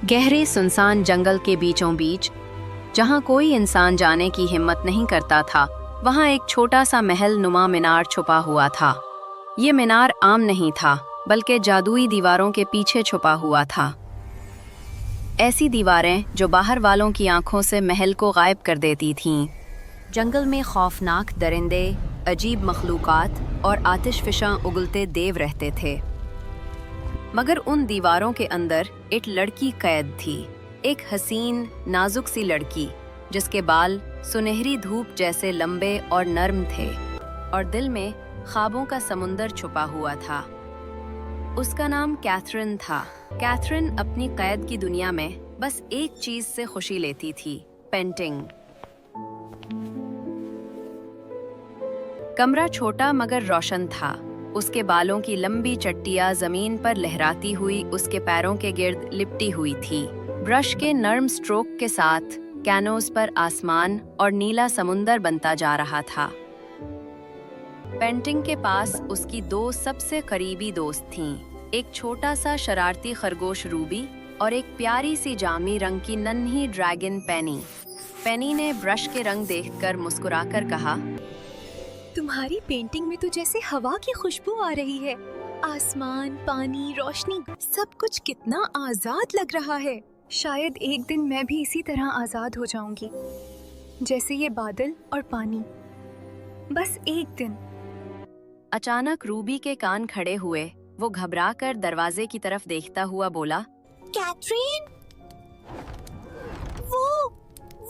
गहरे सुनसान जंगल के बीचों बीच, जहाँ कोई इंसान जाने की हिम्मत नहीं करता था, वहाँ एक छोटा सा महल नुमा मीनार छुपा हुआ था। ये मीनार आम नहीं था, बल्कि जादुई दीवारों के पीछे छुपा हुआ था। ऐसी दीवारें जो बाहर वालों की आंखों से महल को गायब कर देती थीं। जंगल में खौफनाक दरिंदे, अजीब मखलूकात और आतिशफिशां उगलते देव रहते थे। मगर उन दीवारों के अंदर एक लड़की कैद थी, एक हसीन, नाजुक सी लड़की जिसके बाल सुनहरी धूप जैसे लंबे और नर्म थे और दिल में ख्वाबों का समुंदर छुपा हुआ था। उसका नाम कैथरीन था। कैथरीन अपनी कैद की दुनिया में बस एक चीज से खुशी लेती थी, पेंटिंग। कमरा छोटा मगर रोशन था। उसके बालों की लंबी चट्टियां जमीन पर लहराती हुई उसके पैरों के गिर्द लिपटी हुई थी। ब्रश के नर्म स्ट्रोक के साथ कैनोस पर आसमान और नीला समुंदर बनता जा रहा था। पेंटिंग के पास उसकी दो सबसे करीबी दोस्त थीं, एक छोटा सा शरारती खरगोश रूबी और एक प्यारी सी जामी रंग की नन्ही ड्रैगन पेनी। पेनी ने ब्रश के रंग देखकर मुस्कुराकर कहा, तुम्हारी पेंटिंग में तो जैसे हवा की खुशबू आ रही है। आसमान, पानी, रोशनी, सब कुछ कितना आजाद लग रहा है। शायद एक दिन मैं भी इसी तरह आजाद हो जाऊंगी, जैसे ये बादल और पानी। बस एक दिन। अचानक रूबी के कान खड़े हुए। वो घबराकर दरवाजे की तरफ देखता हुआ बोला, कैथरीन, वो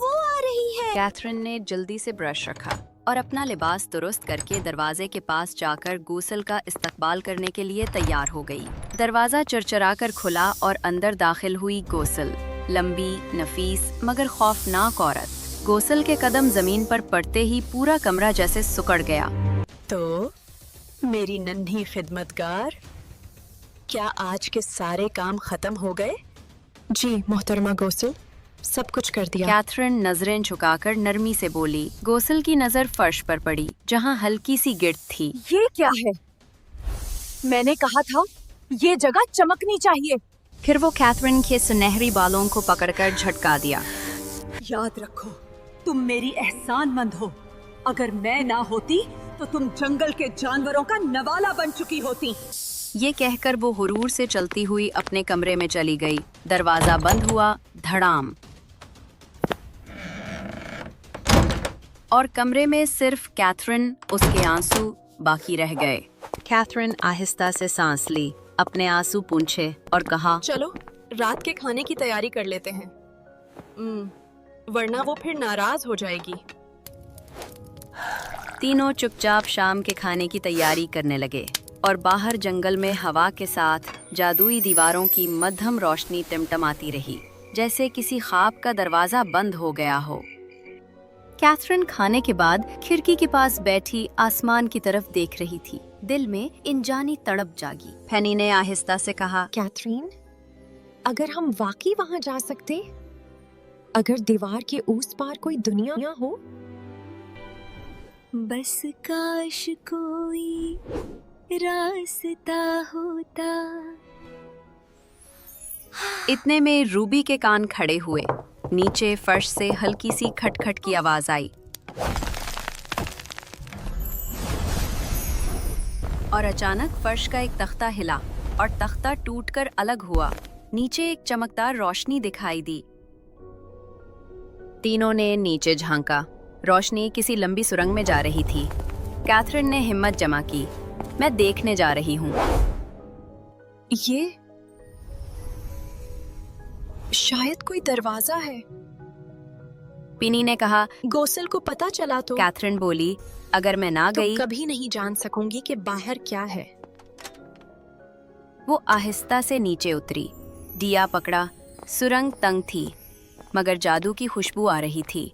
आ रही है। कैथरीन ने जल्दी से ब्रश रखा और अपना लिबास दुरुस्त करके दरवाजे के पास जाकर गोसल का इस्तकबाल करने के लिए तैयार हो गई। दरवाजा चरचराकर खुला और अंदर दाखिल हुई गोसल, लंबी, नफीस मगर खौफनाक औरत। गोसल के कदम जमीन पर पड़ते ही पूरा कमरा जैसे सिकुड़ गया। तो मेरी नन्ही खिदमतगार, क्या आज के सारे काम खत्म हो गए? जी मोहतरमा गोसल, सब कुछ कर दिया। कैथरीन नजरें झुकाकर नरमी से बोली। गोसल की नजर फर्श पर पड़ी, जहां हल्की सी गिर्द थी। ये क्या है? मैंने कहा था ये जगह चमकनी चाहिए। फिर वो कैथरीन के सुनहरी बालों को पकड़कर झटका दिया। याद रखो, तुम मेरी एहसानमंद हो। अगर मैं ना होती तो तुम जंगल के जानवरों का नवाला बन चुकी होती। ये कहकर वो हुरूर से चलती हुई अपने कमरे में चली गई। दरवाजा बंद हुआ, धड़ाम, और कमरे में सिर्फ कैथरीन, उसके आंसू बाकी रह गए। कैथरीन आहिस्ता से सांस ली, अपने आंसू पूंछे और कहा, चलो रात के खाने की तैयारी कर लेते हैं, वरना वो फिर नाराज हो जाएगी। तीनों चुपचाप शाम के खाने की तैयारी करने लगे और बाहर जंगल में हवा के साथ जादुई दीवारों की मध्यम रोशनी टिमटिमाती रही, जैसे किसी ख्वाब का दरवाजा बंद हो गया हो। कैथरीन खाने के बाद खिड़की के पास बैठी आसमान की तरफ देख रही थी। दिल में इंजानी तड़प जागी। पेनी ने आहिस्ता से कहा, कैथरीन, अगर हम वाकई वहां जा सकते, अगर दीवार के उस पार कोई दुनिया हो। बस काश कोई रास्ता होता। इतने में रूबी के कान खड़े हुए। नीचे फर्श से हल्की सी खटखट की आवाज आई और अचानक फर्श का एक तख्ता हिला और तख्ता टूटकर अलग हुआ। नीचे एक चमकदार रोशनी दिखाई दी। तीनों ने नीचे झांका। रोशनी किसी लंबी सुरंग में जा रही थी। कैथरीन ने हिम्मत जमा की, मैं देखने जा रही हूँ। ये शायद कोई दरवाजा है। पिनी ने कहा, गोसल को पता चला तो? कैथरीन बोली, अगर मैं ना गई कभी नहीं जान सकूंगी कि बाहर क्या है। वो आहिस्ता से नीचे उतरी, दिया पकड़ा। सुरंग तंग थी, मगर जादू की खुशबू आ रही थी।